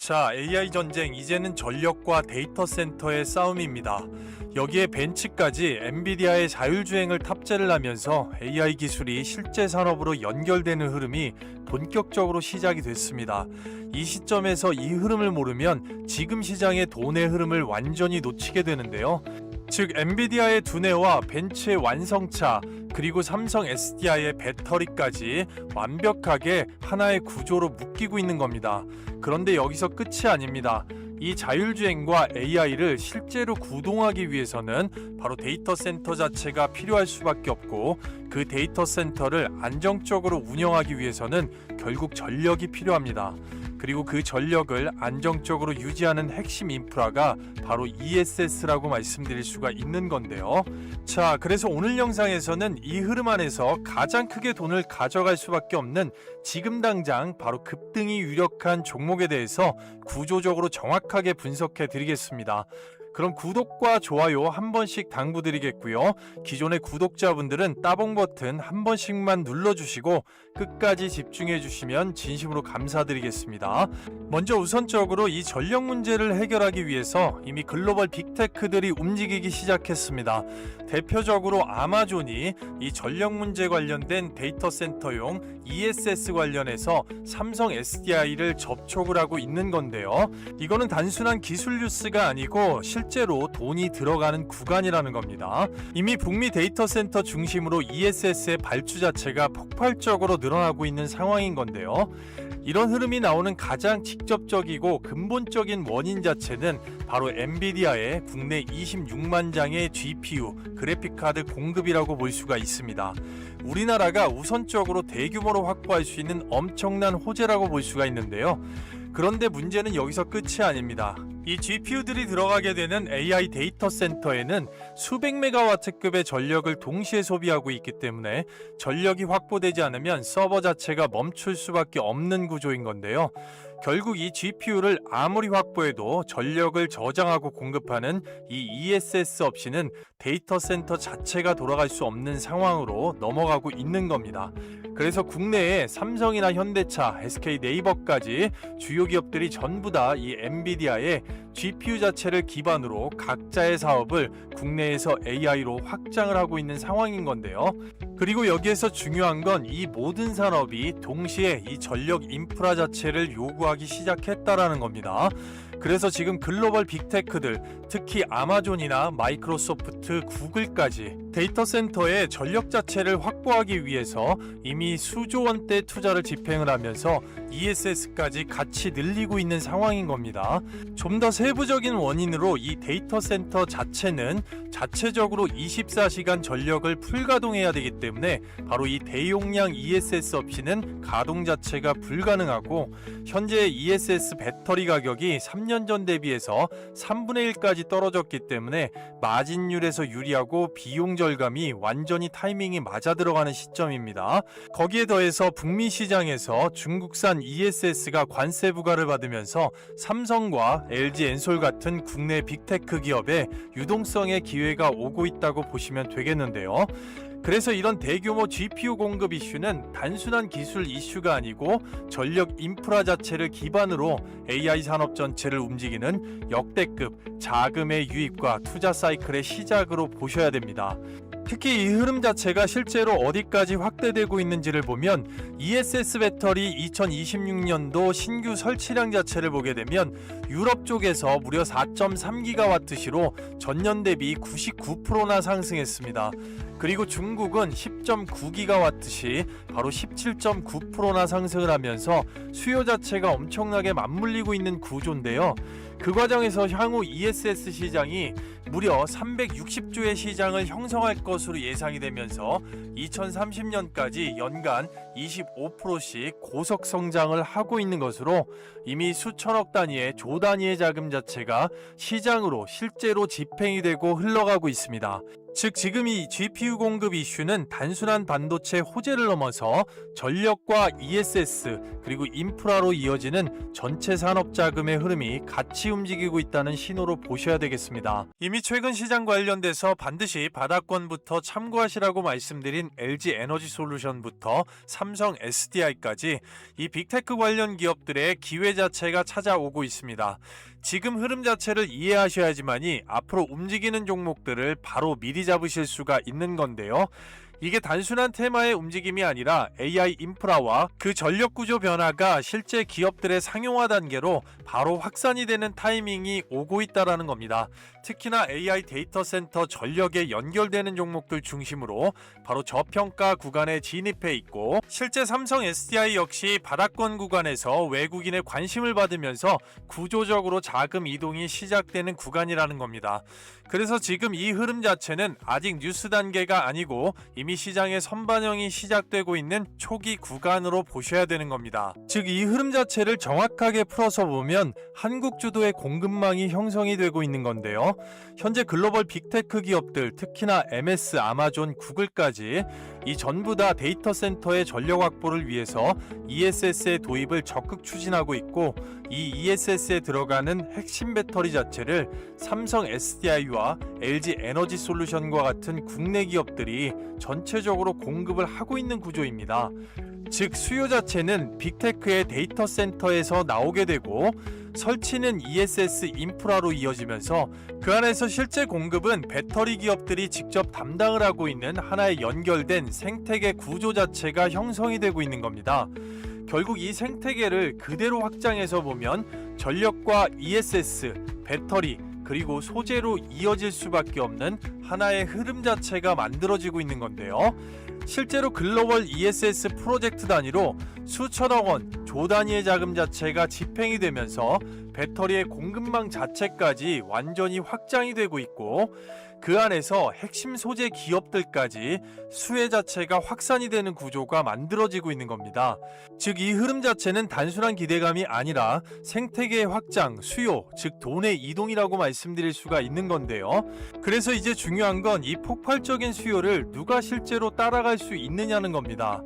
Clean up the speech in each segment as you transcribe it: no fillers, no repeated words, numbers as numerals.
자, AI 전쟁, 이제는 전력과 데이터 센터의 싸움입니다. 여기에 벤츠까지 엔비디아의 자율주행을 탑재를 하면서 AI 기술이 실제 산업으로 연결되는 흐름이 본격적으로 시작이 됐습니다. 이 시점에서 이 흐름을 모르면 지금 시장의 돈의 흐름을 완전히 놓치게 되는데요. 즉, 엔비디아의 두뇌와 벤츠의 완성차, 그리고 삼성 SDI의 배터리까지 완벽하게 하나의 구조로 묶이고 있는 겁니다. 그런데 여기서 끝이 아닙니다. 이 자율주행과 AI를 실제로 구동하기 위해서는 바로 데이터 센터 자체가 필요할 수밖에 없고, 그 데이터 센터를 안정적으로 운영하기 위해서는 결국 전력이 필요합니다. 그리고 그 전력을 안정적으로 유지하는 핵심 인프라가 바로 ESS라고 말씀드릴 수가 있는 건데요. 자, 그래서 오늘 영상에서는 이 흐름 안에서 가장 크게 돈을 가져갈 수밖에 없는 지금 당장 바로 급등이 유력한 종목에 대해서 구조적으로 정확하게 분석해 드리겠습니다. 그럼 구독과 좋아요 한 번씩 당부드리겠고요. 기존의 구독자분들은 따봉 버튼 한 번씩만 눌러주시고 끝까지 집중해 주시면 진심으로 감사드리겠습니다. 먼저 우선적으로 이 전력 문제를 해결하기 위해서 이미 글로벌 빅테크들이 움직이기 시작했습니다. 대표적으로 아마존이 이 전력 문제 관련된 데이터 센터용 ESS 관련해서 삼성 SDI를 접촉을 하고 있는 건데요. 이거는 단순한 기술 뉴스가 아니고 실제로 돈이 들어가는 구간이라는 겁니다. 이미 북미 데이터 센터 중심으로 ESS의 발주 자체가 폭발적으로 늘어나고 있는 상황인 건데요. 이런 흐름이 나오는 가장 직접적이고 근본적인 원인 자체는 바로 엔비디아의 국내 26만 장의 GPU, 그래픽카드 공급이라고 볼 수가 있습니다. 우리나라가 우선적으로 대규모로 확보할 수 있는 엄청난 호재라고 볼 수가 있는데요. 그런데 문제는 여기서 끝이 아닙니다. 이 GPU들이 들어가게 되는 AI 데이터 센터에는 수백 메가와트급의 전력을 동시에 소비하고 있기 때문에 전력이 확보되지 않으면 서버 자체가 멈출 수밖에 없는 구조인 건데요. 결국 이 GPU를 아무리 확보해도 전력을 저장하고 공급하는 이 ESS 없이는 데이터 센터 자체가 돌아갈 수 없는 상황으로 넘어가고 있는 겁니다. 그래서 국내에 삼성이나 현대차, SK네이버까지 주요 기업들이 전부 다 이 엔비디아의 GPU 자체를 기반으로 각자의 사업을 국내에서 AI로 확장을 하고 있는 상황인 건데요. 그리고 여기에서 중요한 건 이 모든 산업이 동시에 이 전력 인프라 자체를 요구하기 시작했다라는 겁니다. 그래서 지금 글로벌 빅테크들, 특히 아마존이나 마이크로소프트, 구글까지 데이터 센터의 전력 자체를 확보하기 위해서 이미 수조 원대 투자를 집행을 하면서 ESS까지 같이 늘리고 있는 상황인 겁니다. 좀 더 세부적인 원인으로 이 데이터 센터 자체는 자체적으로 24시간 전력을 풀가동해야 되기 때문에 바로 이 대용량 ESS 없이는 가동 자체가 불가능하고, 현재 ESS 배터리 가격이 3년 전 대비해서 3분의 1까지 떨어졌기 때문에 마진율에서 유리하고 비용 절감이 완전히 타이밍이 맞아 들어가는 시점입니다. 거기에 더해서 북미 시장에서 중국산 ESS가 관세 부과를 받으면서 삼성과 LG 엔솔 같은 국내 빅테크 기업의 유동성의 기회가 오고 있다고 보시면 되겠는데요. 그래서 이런 대규모 GPU 공급 이슈는 단순한 기술 이슈가 아니고 전력 인프라 자체를 기반으로 AI 산업 전체를 움직이는 역대급 자금의 유입과 투자 사이클의 시작으로 보셔야 됩니다. 특히 이 흐름 자체가 실제로 어디까지 확대되고 있는지를 보면 ESS 배터리 2026년도 신규 설치량 자체를 보게 되면 유럽 쪽에서 무려 4.3GW시로 전년 대비 99%나 상승했습니다. 그리고 중국은 10.9GW시 바로 17.9%나 상승을 하면서 수요 자체가 엄청나게 맞물리고 있는 구조인데요. 그 과정에서 향후 ESS 시장이 무려 360조의 시장을 형성할 것으로 예상이 되면서 2030년까지 연간 25%씩 고속 성장을 하고 있는 것으로 이미 수천억 단위의 조 단위의 자금 자체가 시장으로 실제로 집행이 되고 흘러가고 있습니다. 즉 지금 이 GPU 공급 이슈는 단순한 반도체 호재를 넘어서 전력과 ESS 그리고 인프라로 이어지는 전체 산업 자금의 흐름이 같이 움직이고 있다는 신호로 보셔야 되겠습니다. 이미 최근 시장 관련돼서 반드시 바닥권부터 참고하시라고 말씀드린 LG 에너지 솔루션부터 삼성 SDI까지 이 빅테크 관련 기업들의 기회 자체가 찾아오고 있습니다. 지금 흐름 자체를 이해하셔야지만이 앞으로 움직이는 종목들을 바로 미리 잡으실 수가 있는 건데요. 이게 단순한 테마의 움직임이 아니라 AI 인프라와 그 전력 구조 변화가 실제 기업들의 상용화 단계로 바로 확산이 되는 타이밍이 오고 있다라는 겁니다. 특히나 AI 데이터 센터 전력에 연결되는 종목들 중심으로 바로 저평가 구간에 진입해 있고, 실제 삼성 SDI 역시 바닥권 구간에서 외국인의 관심을 받으면서 구조적으로 자금 이동이 시작되는 구간이라는 겁니다. 그래서 지금 이 흐름 자체는 아직 뉴스 단계가 아니고 이미 시장의 선반영이 시작되고 있는 초기 구간으로 보셔야 되는 겁니다. 즉 이 흐름 자체를 정확하게 풀어서 보면 한국 주도의 공급망이 형성이 되고 있는 건데요. 현재 글로벌 빅테크 기업들, 특히나 MS, 아마존, 구글까지 이 전부 다 데이터 센터의 전력 확보를 위해서 ESS의 도입을 적극 추진하고 있고, 이 ESS에 들어가는 핵심 배터리 자체를 삼성 SDI와 LG 에너지 솔루션과 같은 국내 기업들이 전체적으로 공급을 하고 있는 구조입니다. 즉 수요 자체는 빅테크의 데이터 센터에서 나오게 되고, 설치는 ESS 인프라로 이어지면서 그 안에서 실제 공급은 배터리 기업들이 직접 담당을 하고 있는 하나의 연결된 생태계 구조 자체가 형성이 되고 있는 겁니다. 결국 이 생태계를 그대로 확장해서 보면 전력과 ESS, 배터리, 그리고 소재로 이어질 수밖에 없는 하나의 흐름 자체가 만들어지고 있는 건데요. 실제로 글로벌 ESS 프로젝트 단위로 수천억 원, 조 단위의 자금 자체가 집행이 되면서 배터리의 공급망 자체까지 완전히 확장이 되고 있고, 그 안에서 핵심 소재 기업들까지 수혜 자체가 확산이 되는 구조가 만들어지고 있는 겁니다. 즉 이 흐름 자체는 단순한 기대감이 아니라 생태계의 확장, 수요, 즉 돈의 이동이라고 말씀드릴 수가 있는 건데요. 그래서 이제 중요한 건 이 폭발적인 수요를 누가 실제로 따라갈 수 있느냐는 겁니다.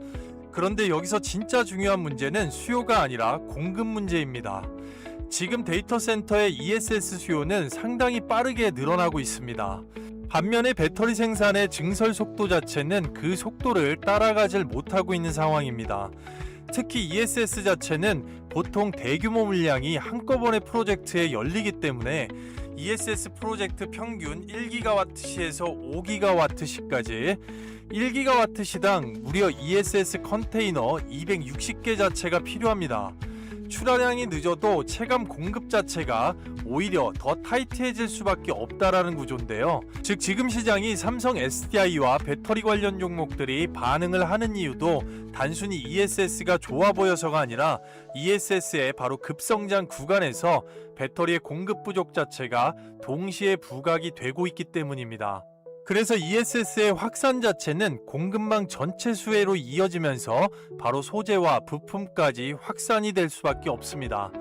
그런데 여기서 진짜 중요한 문제는 수요가 아니라 공급 문제입니다. 지금 데이터 센터의 ESS 수요는 상당히 빠르게 늘어나고 있습니다. 반면에 배터리 생산의 증설 속도 자체는 그 속도를 따라가질 못하고 있는 상황입니다. 특히 ESS 자체는 보통 대규모 물량이 한꺼번에 프로젝트에 열리기 때문에 ESS 프로젝트 평균 1GW시에서 5GW시까지 1GW시당 무려 ESS 컨테이너 260개 자체가 필요합니다. 출하량이 늦어도 체감 공급 자체가 오히려 더 타이트해질 수밖에 없다라는 구조인데요. 즉 지금 시장이 삼성 SDI와 배터리 관련 종목들이 반응을 하는 이유도 단순히 ESS가 좋아 보여서가 아니라 ESS의 바로 급성장 구간에서 배터리의 공급 부족 자체가 동시에 부각이 되고 있기 때문입니다. 그래서 ESS의 확산 자체는 공급망 전체 수혜로 이어지면서 바로 소재와 부품까지 확산이 될 수밖에 없습니다.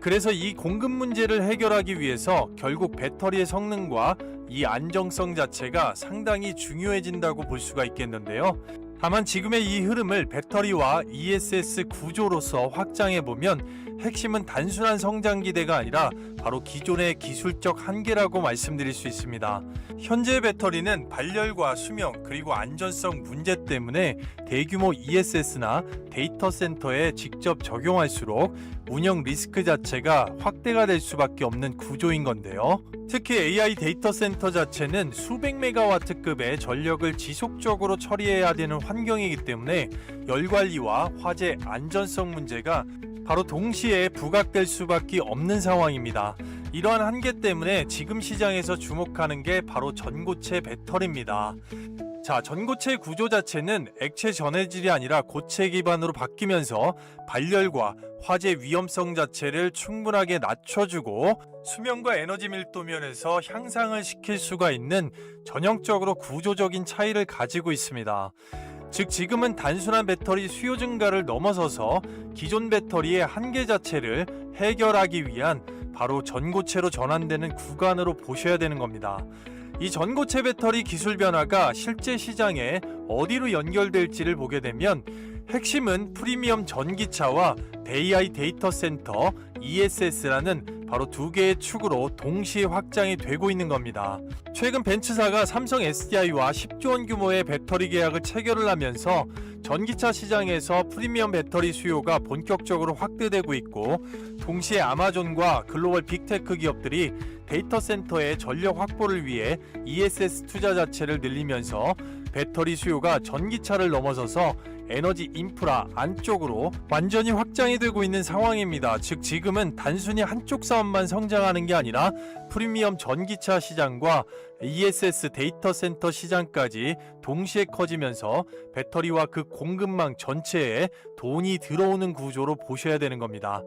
그래서 이 공급 문제를 해결하기 위해서 결국 배터리의 성능과 이 안정성 자체가 상당히 중요해진다고 볼 수가 있겠는데요. 다만 지금의 이 흐름을 배터리와 ESS 구조로서 확장해보면 핵심은 단순한 성장 기대가 아니라 바로 기존의 기술적 한계라고 말씀드릴 수 있습니다. 현재의 배터리는 발열과 수명 그리고 안전성 문제 때문에 대규모 ESS나 데이터 센터에 직접 적용할수록 운영 리스크 자체가 확대가 될 수밖에 없는 구조인 건데요. 특히 AI 데이터 센터 자체는 수백 메가와트급의 전력을 지속적으로 처리해야 되는 환경이기 때문에 열 관리와 화재 안전성 문제가 바로 동시에 부각될 수밖에 없는 상황입니다. 이러한 한계 때문에 지금 시장에서 주목하는 게 바로 전고체 배터리입니다. 자, 전고체 구조 자체는 액체 전해질이 아니라 고체 기반으로 바뀌면서 발열과 화재 위험성 자체를 충분하게 낮춰주고 수명과 에너지 밀도 면에서 향상을 시킬 수가 있는 전형적으로 구조적인 차이를 가지고 있습니다. 즉 지금은 단순한 배터리 수요 증가를 넘어서서 기존 배터리의 한계 자체를 해결하기 위한 바로 전고체로 전환되는 구간으로 보셔야 되는 겁니다. 이 전고체 배터리 기술 변화가 실제 시장에 어디로 연결될지를 보게 되면 핵심은 프리미엄 전기차와 AI 데이터 센터 ESS라는 바로 두 개의 축으로 동시에 확장이 되고 있는 겁니다. 최근 벤츠사가 삼성 SDI와 10조 원 규모의 배터리 계약을 체결을 하면서 전기차 시장에서 프리미엄 배터리 수요가 본격적으로 확대되고 있고, 동시에 아마존과 글로벌 빅테크 기업들이 데이터 센터의 전력 확보를 위해 ESS 투자 자체를 늘리면서 배터리 수요가 전기차를 넘어서서 에너지 인프라 안쪽으로 완전히 확장이 되고 있는 상황입니다. 즉 지금은 단순히 한쪽 사업만 성장하는 게 아니라 프리미엄 전기차 시장과 ESS 데이터 센터 시장까지 동시에 커지면서 배터리와 그 공급망 전체에 돈이 들어오는 구조로 보셔야 되는 겁니다.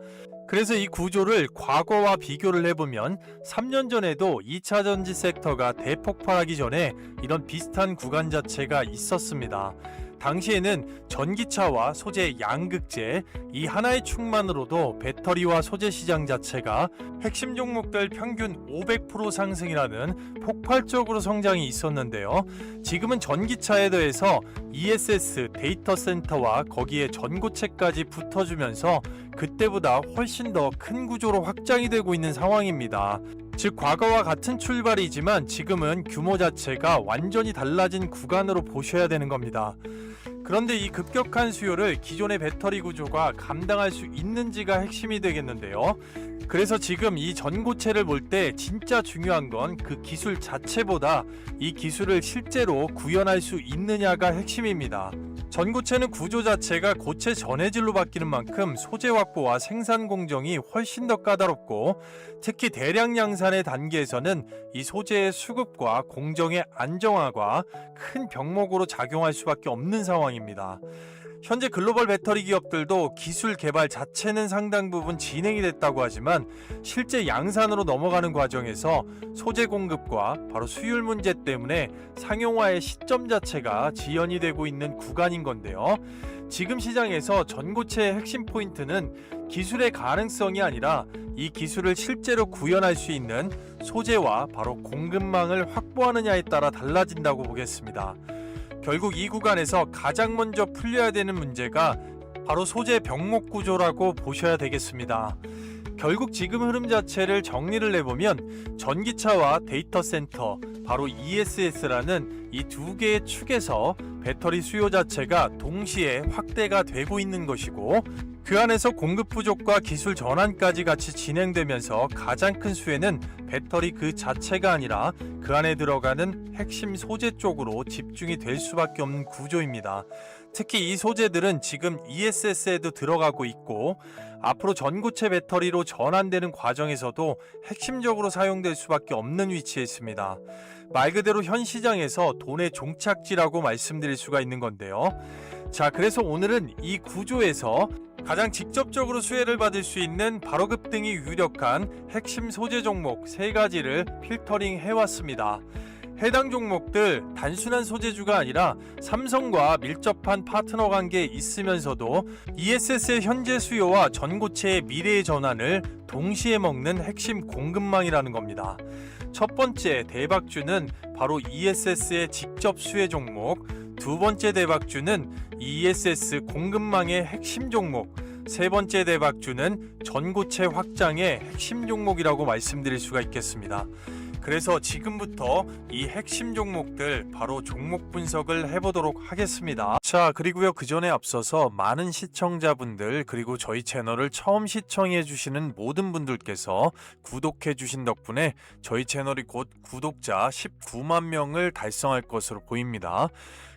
그래서 이 구조를 과거와 비교를 해보면 3년 전에도 2차 전지 섹터가 대폭발하기 전에 이런 비슷한 구간 자체가 있었습니다. 당시에는 전기차와 소재 양극재 이 하나의 축만으로도 배터리와 소재 시장 자체가 핵심 종목들 평균 500% 상승이라는 폭발적으로 성장이 있었는데요. 지금은 전기차에 더해서 ESS 데이터 센터와 거기에 전고체까지 붙어주면서 그때보다 훨씬 더 큰 구조로 확장이 되고 있는 상황입니다. 즉 과거와 같은 출발이지만 지금은 규모 자체가 완전히 달라진 구간으로 보셔야 되는 겁니다. 그런데 이 급격한 수요를 기존의 배터리 구조가 감당할 수 있는지가 핵심이 되겠는데요. 그래서 지금 이 전고체를 볼 때 진짜 중요한 건 그 기술 자체보다 이 기술을 실제로 구현할 수 있느냐가 핵심입니다. 전고체는 구조 자체가 고체 전해질로 바뀌는 만큼 소재 확보와 생산 공정이 훨씬 더 까다롭고, 특히 대량 양산의 단계에서는 이 소재의 수급과 공정의 안정화가 큰 병목으로 작용할 수밖에 없는 상황입니다. 현재 글로벌 배터리 기업들도 기술 개발 자체는 상당 부분 진행이 됐다고 하지만 실제 양산으로 넘어가는 과정에서 소재 공급과 바로 수율 문제 때문에 상용화의 시점 자체가 지연이 되고 있는 구간인 건데요. 지금 시장에서 전고체의 핵심 포인트는 기술의 가능성이 아니라 이 기술을 실제로 구현할 수 있는 소재와 바로 공급망을 확보하느냐에 따라 달라진다고 보겠습니다. 결국 이 구간에서 가장 먼저 풀려야 되는 문제가 바로 소재 병목 구조라고 보셔야 되겠습니다. 결국 지금 흐름 자체를 정리를 해보면 전기차와 데이터 센터, 바로 ESS라는 이 두 개의 축에서 배터리 수요 자체가 동시에 확대가 되고 있는 것이고, 그 안에서 공급 부족과 기술 전환까지 같이 진행되면서 가장 큰 수혜는 배터리 그 자체가 아니라 그 안에 들어가는 핵심 소재 쪽으로 집중이 될 수밖에 없는 구조입니다. 특히 이 소재들은 지금 ESS에도 들어가고 있고 앞으로 전고체 배터리로 전환되는 과정에서도 핵심적으로 사용될 수밖에 없는 위치에 있습니다. 말 그대로 현 시장에서 돈의 종착지라고 말씀드릴 수가 있는 건데요. 자, 그래서 오늘은 이 구조에서 가장 직접적으로 수혜를 받을 수 있는 바로 급등이 유력한 핵심 소재 종목 3가지를 필터링 해왔습니다. 해당 종목들 단순한 소재주가 아니라 삼성과 밀접한 파트너 관계에 있으면서도 ESS의 현재 수요와 전고체의 미래의 전환을 동시에 먹는 핵심 공급망이라는 겁니다. 첫 번째 대박주는 바로 ESS의 직접 수혜 종목, 두 번째 대박주는 ESS 공급망의 핵심 종목, 세 번째 대박주는 전고체 확장의 핵심 종목이라고 말씀드릴 수가 있겠습니다. 그래서 지금부터 이 핵심 종목들 바로 종목 분석을 해보도록 하겠습니다. 자, 그리고요, 그 전에 앞서서 많은 시청자분들 그리고 저희 채널을 처음 시청해 주시는 모든 분들께서 구독해 주신 덕분에 저희 채널이 곧 구독자 19만 명을 달성할 것으로 보입니다.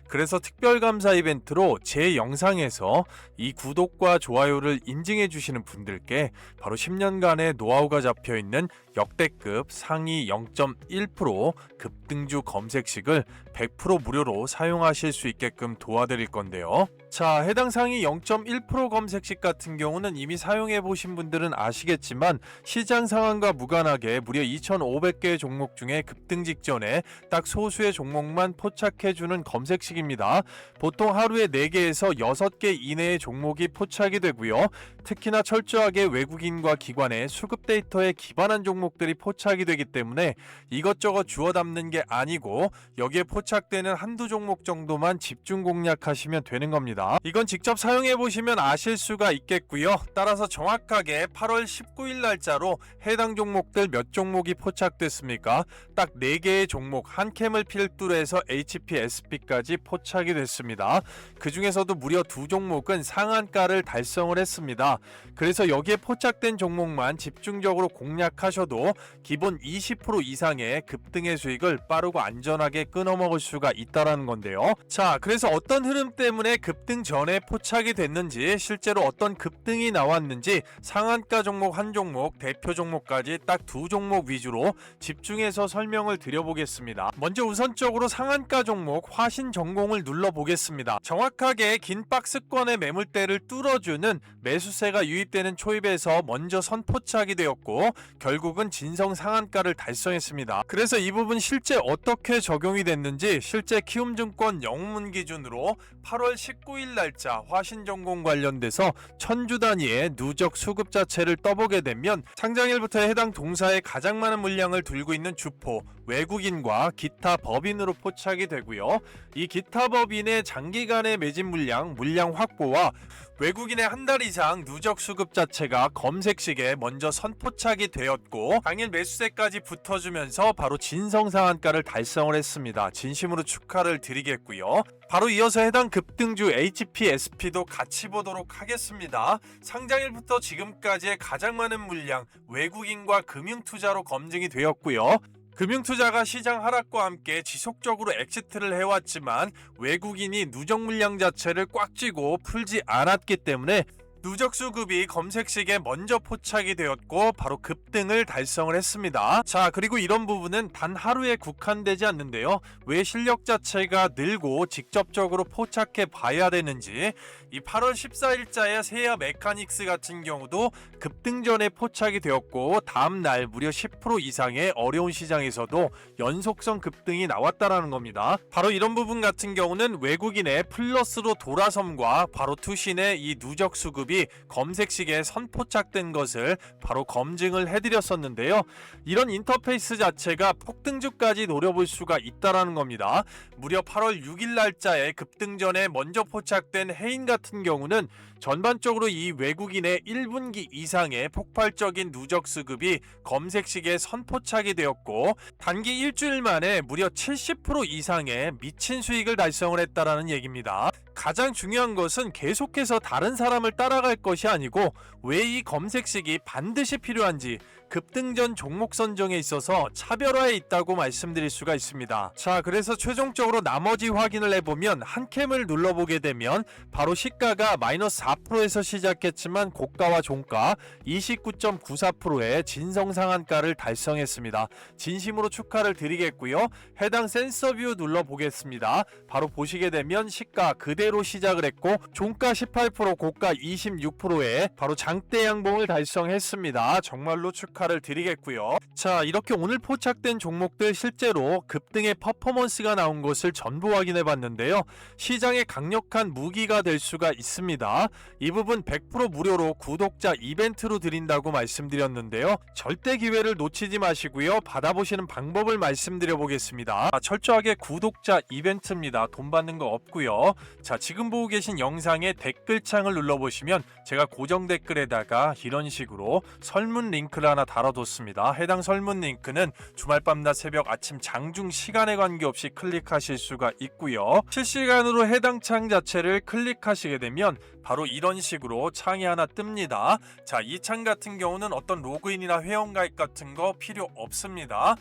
그래서 특별 감사 이벤트로 제 영상에서 이 구독과 좋아요를 인증해 주시는 분들께 바로 10년간의 노하우가 잡혀있는 역대급 상위 0.1% 급등주 검색식을 100% 무료로 사용하실 수 있게끔 도와드릴 건데요. 자, 해당 상위 0.1% 검색식 같은 경우는 이미 사용해 보신 분들은 아시겠지만 시장 상황과 무관하게 무려 2,500개의 종목 중에 급등 직전에 딱 소수의 종목만 포착해 주는 검색식이 방식입니다. 보통 하루에 4개에서 6개 이내의 종목이 포착이 되고요. 특히나 철저하게 외국인과 기관의 수급 데이터에 기반한 종목들이 포착이 되기 때문에 이것저것 주워 담는 게 아니고 여기에 포착되는 한두 종목 정도만 집중 공략하시면 되는 겁니다. 이건 직접 사용해 보시면 아실 수가 있겠고요. 따라서 정확하게 8월 19일 날짜로 해당 종목들 몇 종목이 포착됐습니까? 딱 4개의 종목 한 캠을 필두로 해서 HPSP까지 포착이 됐습니다. 그 중에서도 무려 2종목은 상한가를 달성을 했습니다. 그래서 여기에 포착된 종목만 집중적으로 공략하셔도 기본 20% 이상의 급등의 수익을 빠르고 안전하게 끊어먹을 수가 있다는 건데요. 자, 그래서 어떤 흐름 때문에 급등 전에 포착이 됐는지, 실제로 어떤 급등이 나왔는지 상한가 종목 한 종목, 대표 종목까지 딱 2종목 위주로 집중해서 설명을 드려보겠습니다. 먼저 우선적으로 상한가 종목 화신전공을 눌러보겠습니다. 정확하게 긴 박스권의 매물대를 뚫어주는 매수세가 유입되는 초입에서 먼저 선포착이 되었고 결국은 진성 상한가를 달성했습니다. 그래서 이 부분 실제 어떻게 적용이 됐는지 실제 키움증권 영문 기준으로 8월 19일 날짜 화신전공 관련돼서 1000주 단위의 누적 수급 자체를 떠보게 되면 상장일부터 해당 동사에 가장 많은 물량을 들고 있는 주포 외국인과 기타 법인으로 포착이 되고요. 이 기타 법인의 장기간의 매집 물량 확보와 외국인의 한 달 이상 누적 수급 자체가 검색식에 먼저 선포착이 되었고 당일 매수세까지 붙어주면서 바로 진성상한가를 달성을 했습니다. 진심으로 축하를 드리겠고요. 바로 이어서 해당 급등주 HPSP도 같이 보도록 하겠습니다. 상장일부터 지금까지의 가장 많은 물량 외국인과 금융투자로 검증이 되었고요. 금융투자가 시장 하락과 함께 지속적으로 엑시트를 해왔지만 외국인이 누적 물량 자체를 꽉 쥐고 풀지 않았기 때문에 누적 수급이 검색식에 먼저 포착이 되었고 바로 급등을 달성을 했습니다. 자, 그리고 이런 부분은 단 하루에 국한되지 않는데요. 왜 실력 자체가 늘고 직접적으로 포착해 봐야 되는지, 이 8월 14일자의 세야 메카닉스 같은 경우도 급등 전에 포착이 되었고 다음날 무려 10% 이상의 어려운 시장에서도 연속성 급등이 나왔다라는 겁니다. 바로 이런 부분 같은 경우는 외국인의 플러스로 돌아섬과 바로 투신의 이 누적 수급이 검색식에 선포착된 것을 바로 검증을 해드렸었는데요. 이런 인터페이스 자체가 폭등주까지 노려볼 수가 있다라는 겁니다. 무려 8월 6일 날짜에 급등 전에 먼저 포착된 해인 같은 경우는 전반적으로 이 외국인의 1분기 이상의 폭발적인 누적 수급이 검색식에 선포착이 되었고 단기 일주일 만에 무려 70% 이상의 미친 수익을 달성을 했다라는 얘기입니다. 가장 중요한 것은 계속해서 다른 사람을 따라갈 것이 아니고 왜 이 검색식이 반드시 필요한지 급등 전 종목 선정에 있어서 차별화에 있다고 말씀드릴 수가 있습니다. 자, 그래서 최종적으로 나머지 확인을 해보면 한 캠을 눌러보게 되면 바로 시가가 마이너스 4%에서 시작했지만 고가와 종가 29.94%의 진성상한가를 달성했습니다. 진심으로 축하를 드리겠고요. 해당 센서뷰 눌러보겠습니다. 바로 보시게 되면 시가 그대로 시작을 했고 종가 18%, 고가 26%의 바로 장대 양봉을 달성했습니다. 정말로 축하를 드리겠고요. 자, 이렇게 오늘 포착된 종목들 실제로 급등의 퍼포먼스가 나온 것을 전부 확인해 봤는데요. 시장의 강력한 무기가 될 수가 있습니다. 이 부분 100% 무료로 구독자 이벤트로 드린다고 말씀드렸는데요. 절대 기회를 놓치지 마시고요. 받아보시는 방법을 말씀드려 보겠습니다. 철저하게 구독자 이벤트입니다. 돈 받는 거 없고요. 자, 지금 보고 계신 영상의 댓글창을 눌러보시면 제가 고정 댓글에다가 이런 식으로 설문 링크를 하나 달아뒀습니다. 해당 설문 링크는 주말 밤낮 새벽 아침 장중 시간에 관계없이 클릭하실 수가 있고요. 실시간으로 해당 창 자체를 클릭하시게 되면 바로 이런 식으로 창이 하나 뜹니다. 자, 이 창 같은 경우는 어떤 로그인이나 회원가입 같은 거 필요 없습니다.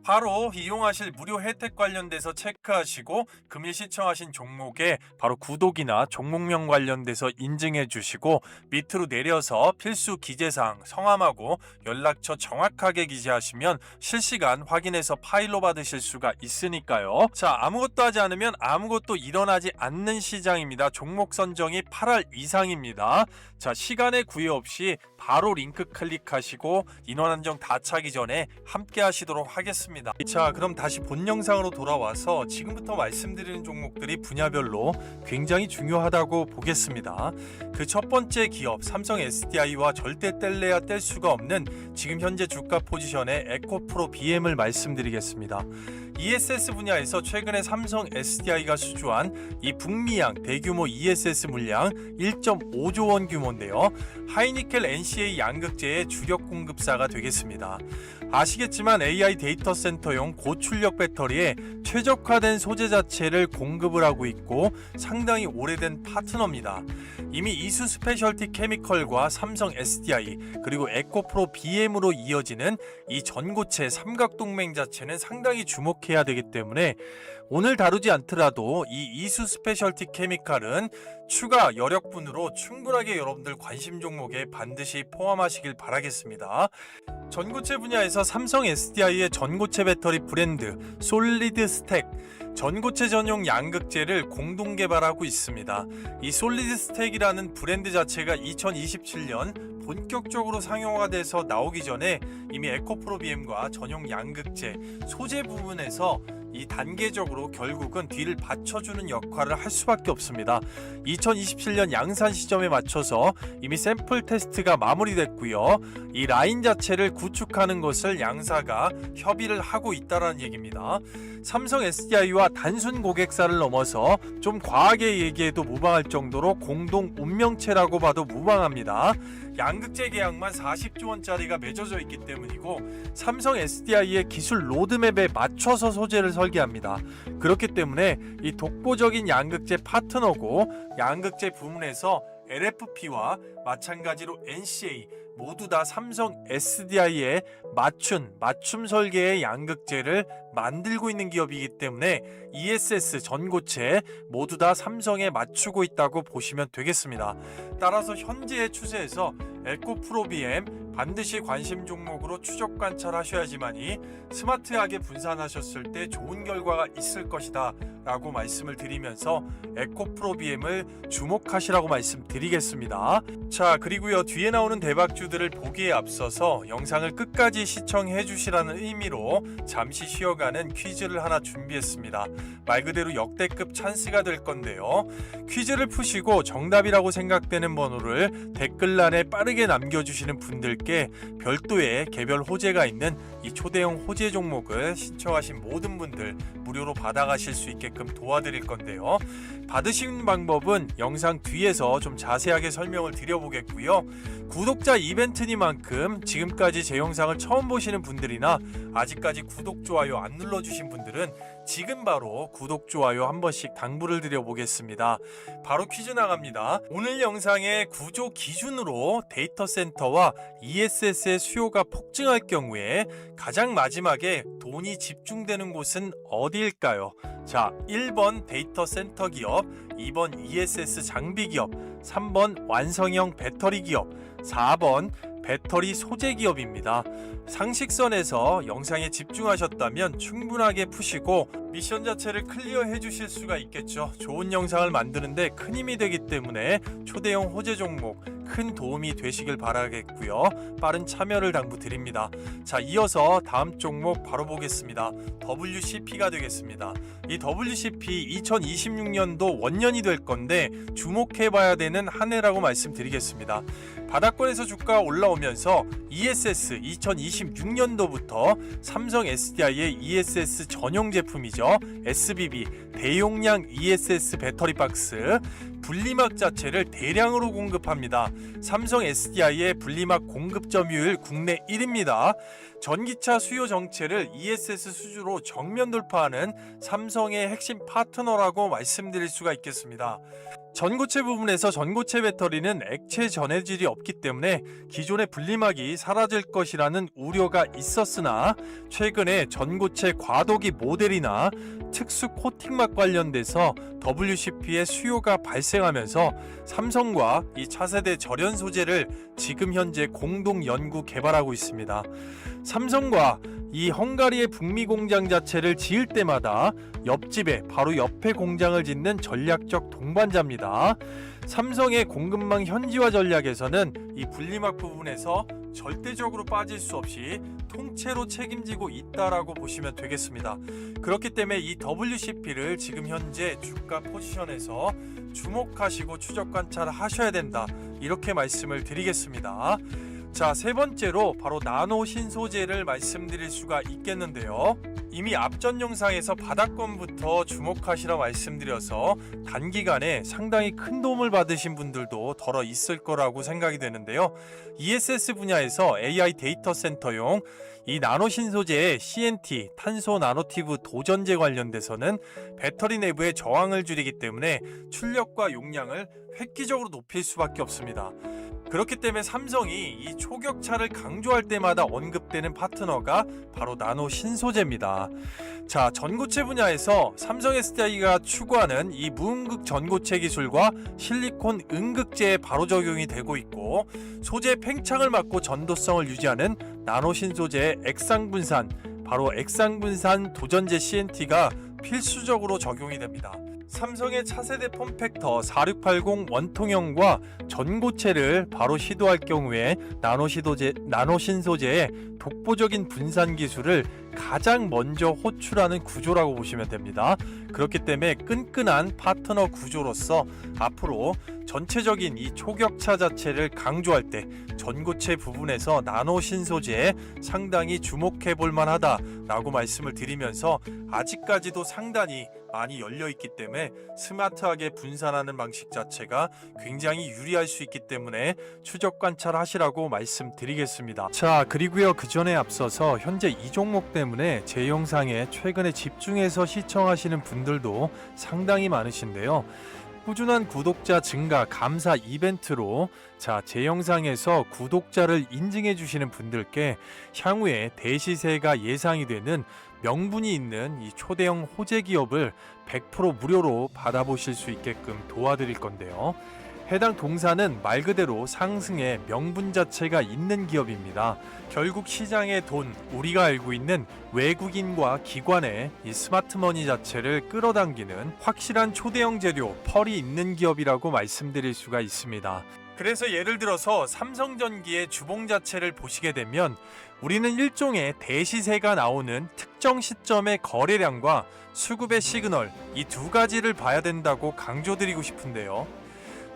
바로 이용하실 무료 혜택 관련돼서 체크하시고 금일 시청하신 종목에 바로 구독이나 종목명 관련돼서 인증해 주시고 밑으로 내려서 필수 기재사항 성함하고 연락처 정확하게 기재하시면 실시간 확인해서 파일로 받으실 수가 있으니까요. 자, 아무것도 하지 않으면 아무것도 일어나지 않는 시장입니다. 종목 선정이 8할 이상입니다. 자, 시간에 구애 없이 바로 링크 클릭하시고 인원 한정 다 차기 전에 함께 하시도록 하겠습니다. 하겠습니다. 자, 그럼 다시 본 영상으로 돌아와서 지금부터 말씀드리는 종목들이 분야별로 굉장히 중요하다고 보겠습니다. 그 첫 번째 기업 삼성 SDI와 절대 뗄래야 뗄 수가 없는 지금 현재 주가 포지션의 에코프로 BM을 말씀드리겠습니다. ESS 분야에서 최근에 삼성 SDI가 수주한 이 북미양 대규모 ESS 물량 1.5조 원 규모인데요. 하이니켈 NCA 양극재의 주력 공급사가 되겠습니다. 아시겠지만 AI 데이터 센터용 고출력 배터리에 최적화된 소재 자체를 공급을 하고 있고 상당히 오래된 파트너입니다. 이미 이수 스페셜티 케미컬과 삼성 SDI 그리고 에코프로 BM으로 이어지는 이 전고체 삼각동맹 자체는 상당히 주목해야 되기 때문에 오늘 다루지 않더라도 이 이수 스페셜티 케미칼은 추가 여력분으로 충분하게 여러분들 관심 종목에 반드시 포함하시길 바라겠습니다. 전고체 분야에서 삼성 SDI의 전고체 배터리 브랜드 솔리드 스택 전고체 전용 양극재를 공동 개발하고 있습니다. 이 솔리드 스택이라는 브랜드 자체가 2027년 본격적으로 상용화가 돼서 나오기 전에 이미 에코프로 BM과 전용 양극재 소재 부분에서 이 단계적으로 결국은 뒤를 받쳐주는 역할을 할 수밖에 없습니다. 2027년 양산 시점에 맞춰서 이미 샘플 테스트가 마무리됐고요. 이 라인 자체를 구축하는 것을 양사가 협의를 하고 있다는 얘기입니다. 삼성 SDI와 단순 고객사를 넘어서 좀 과하게 얘기해도 무방할 정도로 공동 운명체라고 봐도 무방합니다. 양극재 계약만 40조 원짜리가 맺어져 있기 때문이고 삼성 SDI의 기술 로드맵에 맞춰서 소재를 설계합니다. 그렇기 때문에 이 독보적인 양극재 파트너고 양극재 부문에서 LFP와 마찬가지로 NCA 모두 다 삼성 SDI에 맞춤 설계의 양극재를 만들고 있는 기업이기 때문에 ESS 전고체 모두 다 삼성에 맞추고 있다고 보시면 되겠습니다. 따라서 현재의 추세에서 에코프로 BM 반드시 관심 종목으로 추적 관찰하셔야지만이 스마트하게 분산하셨을 때 좋은 결과가 있을 것이다 라고 말씀을 드리면서 에코프로 BM을 주목하시라고 말씀드리겠습니다. 자, 그리고요 뒤에 나오는 대박주들을 보기에 앞서서 영상을 끝까지 시청해 주시라는 의미로 잠시 쉬어가는 퀴즈를 하나 준비했습니다. 말 그대로 역대급 찬스가 될 건데요. 퀴즈를 푸시고 정답이라고 생각되는 번호를 댓글란에 빠르게 남겨주시는 분들께 별도의 개별 호재가 있는 이 초대형 호재 종목을 신청하신 모든 분들 무료로 받아가실 수 있게끔 도와드릴 건데요. 받으시는 방법은 영상 뒤에서 좀 자세하게 설명을 드려보겠고요. 구독자 이벤트니만큼 지금까지 제 영상을 처음 보시는 분들이나 아직까지 구독, 좋아요 안 눌러주신 분들은 지금 바로 구독, 좋아요 한 번씩 당부를 드려보겠습니다. 바로 퀴즈 나갑니다. 오늘 영상의 구조 기준으로 데이터 센터와 ESS의 수요가 폭증할 경우에 가장 마지막에 돈이 집중되는 곳은 어디일까요? 자, 1번 데이터 센터 기업, 2번 ESS 장비 기업, 3번 완성형 배터리 기업, 4번 배터리 소재 기업입니다. 상식선에서 영상에 집중하셨다면 충분하게 푸시고 미션 자체를 클리어해 주실 수가 있겠죠. 좋은 영상을 만드는데 큰 힘이 되기 때문에 초대형 호재 종목 큰 도움이 되시길 바라겠고요. 빠른 참여를 당부드립니다. 자, 이어서 다음 종목 바로 보겠습니다. WCP가 되겠습니다. 이 WCP 2026년도 원년이 될 건데 주목해봐야 되는 한 해라고 말씀드리겠습니다. 바닥권에서 주가가 올라오면서 ESS 2026년도부터 삼성 SDI의 ESS 전용 제품이죠. SBB 대용량 ESS 배터리 박스 분리막 자체를 대량으로 공급합니다. 삼성 SDI의 분리막 공급 점유율 국내 1위입니다. 전기차 수요 정체를 ESS 수주로 정면 돌파하는 삼성의 핵심 파트너라고 말씀드릴 수가 있겠습니다. 전고체 부분에서 전고체 배터리는 액체 전해질이 없기 때문에 기존의 분리막이 사라질 것이라는 우려가 있었으나 최근에 전고체 과도기 모델이나 특수 코팅막 관련돼서 WCP의 수요가 발생하면서 삼성과 이 차세대 절연 소재를 지금 현재 공동 연구 개발하고 있습니다. 삼성과 이 헝가리의 북미 공장 자체를 지을 때마다 옆집에 바로 옆에 공장을 짓는 전략적 동반자입니다. 삼성의 공급망 현지화 전략에서는 이 분리막 부분에서 절대적으로 빠질 수 없이 통째로 책임지고 있다라고 보시면 되겠습니다. 그렇기 때문에 이 WCP를 지금 현재 주가 포지션에서 주목하시고 추적 관찰을 하셔야 된다, 이렇게 말씀을 드리겠습니다. 자, 세 번째로 바로 나노 신소재를 말씀드릴 수가 있겠는데요. 이미 앞전 영상에서 바닥권부터 주목하시라 말씀드려서 단기간에 상당히 큰 도움을 받으신 분들도 덜어 있을 거라고 생각이 되는데요. ESS 분야에서 AI 데이터 센터용 이 나노 신소재의 CNT, 탄소 나노티브 도전제 관련돼서는 배터리 내부의 저항을 줄이기 때문에 출력과 용량을 획기적으로 높일 수밖에 없습니다. 그렇기 때문에 삼성이 이 초격차를 강조할 때마다 언급되는 파트너가 바로 나노 신소재입니다. 자, 전고체 분야에서 삼성 SDI가 추구하는 이 무음극 전고체 기술과 실리콘 음극재에 바로 적용이 되고 있고, 소재 팽창을 막고 전도성을 유지하는 나노 신소재의 액상분산, 바로 액상분산 도전제 CNT가 필수적으로 적용이 됩니다. 삼성의 차세대 폼팩터 4680 원통형과 전고체를 바로 시도할 경우에 나노 신소재의 독보적인 분산 기술을 가장 먼저 호출하는 구조라고 보시면 됩니다. 그렇기 때문에 끈끈한 파트너 구조로서 앞으로 전체적인 이 초격차 자체를 강조할 때 전고체 부분에서 나노 신소재에 상당히 주목해 볼 만하다라고 말씀을 드리면서, 아직까지도 상당히 많이 열려 있기 때문에 스마트하게 분산하는 방식 자체가 굉장히 유리할 수 있기 때문에 추적 관찰하시라고 말씀드리겠습니다. 자, 그리고요, 그 전에 앞서서 현재 이 종목 때문에 제 영상에 최근에 집중해서 시청하시는 분들도 상당히 많으신데요. 꾸준한 구독자 증가 감사 이벤트로 제 영상에서 구독자를 인증해 주시는 분들께 향후에 대시세가 예상이 되는 명분이 있는 이 초대형 호재 기업을 100% 무료로 받아보실 수 있게끔 도와드릴 건데요. 해당 동사는 말 그대로 상승의 명분 자체가 있는 기업입니다. 결국 시장의 돈, 우리가 알고 있는 외국인과 기관의 이 스마트머니 자체를 끌어당기는 확실한 초대형 재료, 펄이 있는 기업이라고 말씀드릴 수가 있습니다. 그래서 예를 들어서 삼성전기의 주봉 자체를 보시게 되면 우리는 일종의 대시세가 나오는 특정 시점의 거래량과 수급의 시그널, 이 두 가지를 봐야 된다고 강조드리고 싶은데요.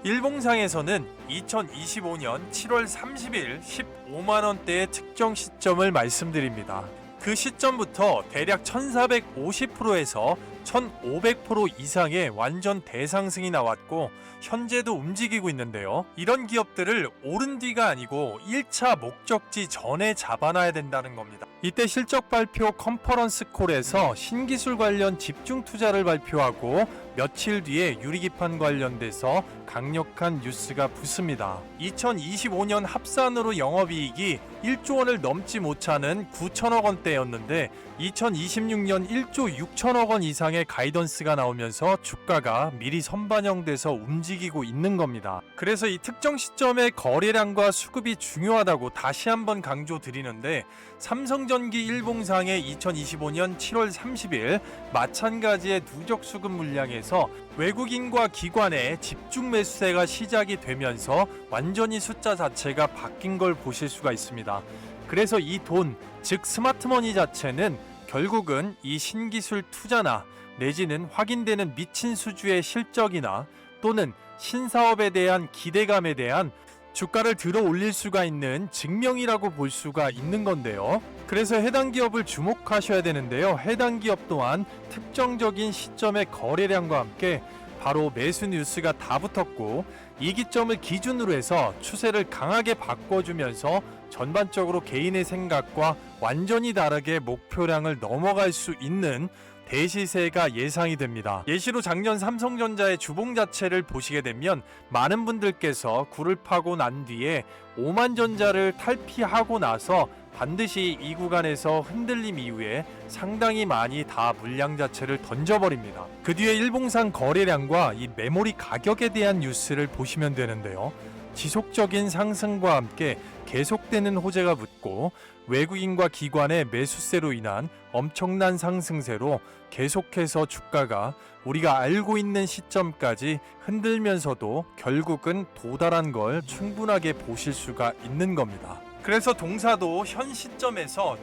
일봉상에서는 2025년 7월 30일 15만원대의 특정 시점을 말씀드립니다. 그 시점부터 대략 1450%에서 1500% 이상의 완전 대상승이 나왔고 현재도 움직이고 있는데요. 이런 기업들을 오른 뒤가 아니고 1차 목적지 전에 잡아놔야 된다는 겁니다. 이때 실적 발표 컨퍼런스 콜에서 신기술 관련 집중 투자를 발표하고 며칠 뒤에 유리기판 관련돼서 강력한 뉴스가 붙습니다. 2025년 합산으로 영업이익이 1조 원을 넘지 못하는 9천억 원대였는데 2026년 1조 6천억 원 이상의 가이던스가 나오면서 주가가 미리 선반영돼서 움직이고 있는 겁니다. 그래서 이 특정 시점의 거래량과 수급이 중요하다고 다시 한번 강조드리는데, 삼성전기 일봉상의 2025년 7월 30일 마찬가지의 누적 수급 물량에서 외국인과 기관의 집중 매수세가 시작이 되면서 완전히 숫자 자체가 바뀐 걸 보실 수가 있습니다. 그래서 이 돈, 즉 스마트머니 자체는 결국은 이 신기술 투자나 내지는 확인되는 미친 수주의 실적이나 또는 신사업에 대한 기대감에 대한 주가를 들어 올릴 수가 있는 증명이라고 볼 수가 있는 건데요. 그래서 해당 기업을 주목하셔야 되는데요. 해당 기업 또한 특정적인 시점의 거래량과 함께 바로 매수 뉴스가 다 붙었고, 이 기점을 기준으로 해서 추세를 강하게 바꿔주면서 전반적으로 개인의 생각과 완전히 다르게 목표량을 넘어갈 수 있는 대시세가 예상이 됩니다. 예시로 작년 삼성전자의 주봉 자체를 보시게 되면 많은 분들께서 굴을 파고 난 뒤에 오만전자를 탈피하고 나서 반드시 이 구간에서 흔들림 이후에 상당히 많이 다 물량 자체를 던져버립니다. 그 뒤에 일봉상 거래량과 이 메모리 가격에 대한 뉴스를 보시면 되는데요. 지속적인 상승과 함께 계속되는 호재가 붙고 외국인과 기관의 매수세로 인한 엄청난 상승세로 계속해서 주가가 우리가 알고 있는 시점까지 흔들면서도 결국은 도달한 걸 충분하게 보실 수가 있는 겁니다. 그래서 동사도 현 시점에서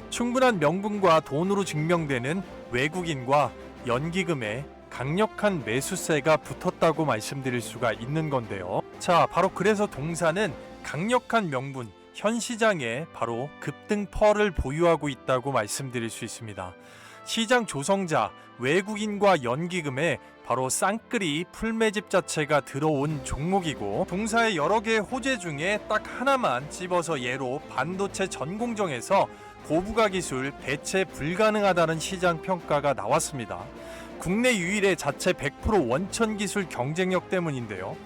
충분한 명분과 돈으로 증명되는 외국인과 연기금의 강력한 매수세가 붙었다고 말씀드릴 수가 있는 건데요. 자, 바로 그래서 동사는 강력한 명분, 현 시장에 바로 급등 펄을 보유하고 있다고 말씀드릴 수 있습니다. 시장 조성자, 외국인과 연기금에 바로 쌍끌이 풀매집 자체가 들어온 종목이고, 동사의 여러 개의 호재 중에 딱 하나만 집어서 예로 반도체 전공정에서 고부가 기술 대체 불가능하다는 시장 평가가 나왔습니다. 국내 유일의 자체 100% 원천 기술 경쟁력 때문인데요.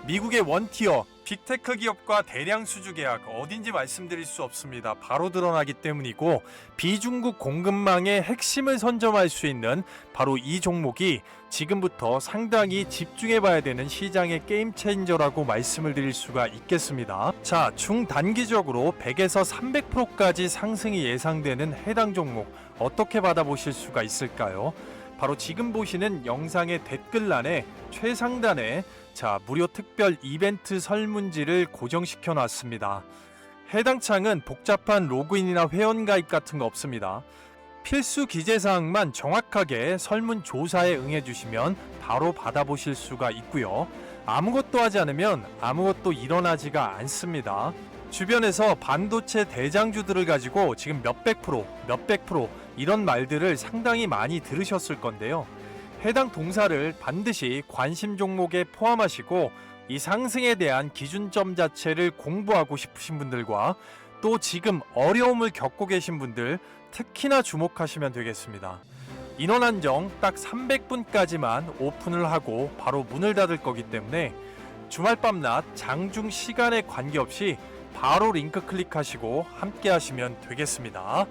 미국의 원티어 빅테크 기업과 대량 수주 계약 어딘지 말씀드릴 수 없습니다. 바로 드러나기 때문이고, 비중국 공급망의 핵심을 선점할 수 있는 바로 이 종목이 지금부터 상당히 집중해 봐야 되는 시장의 게임 체인저라고 말씀을 드릴 수가 있겠습니다. 자, 중단기적으로 100에서 300%까지 상승이 예상되는 해당 종목 어떻게 받아보실 수가 있을까요? 바로 지금 보시는 영상의 댓글란에 최상단에 무료 특별 이벤트 설문지를 고정시켜 놨습니다. 해당 창은 복잡한 로그인이나 회원가입 같은 거 없습니다. 필수 기재사항만 정확하게 설문조사에 응해주시면 바로 받아보실 수가 있고요. 아무것도 하지 않으면 아무것도 일어나지가 않습니다. 주변에서 반도체 대장주들을 가지고 지금 몇백 프로 이런 말들을 상당히 많이 들으셨을 건데요. 해당 동사를 반드시 관심 종목에 포함하시고 이 상승에 대한 기준점 자체를 공부하고 싶으신 분들과 또 지금 어려움을 겪고 계신 분들 특히나 주목하시면 되겠습니다. 인원 한정 딱 300분까지만 오픈을 하고 바로 문을 닫을 거기 때문에 주말 밤낮 장중 시간에 관계없이 바로 링크 클릭하시고 함께 하시면 되겠습니다.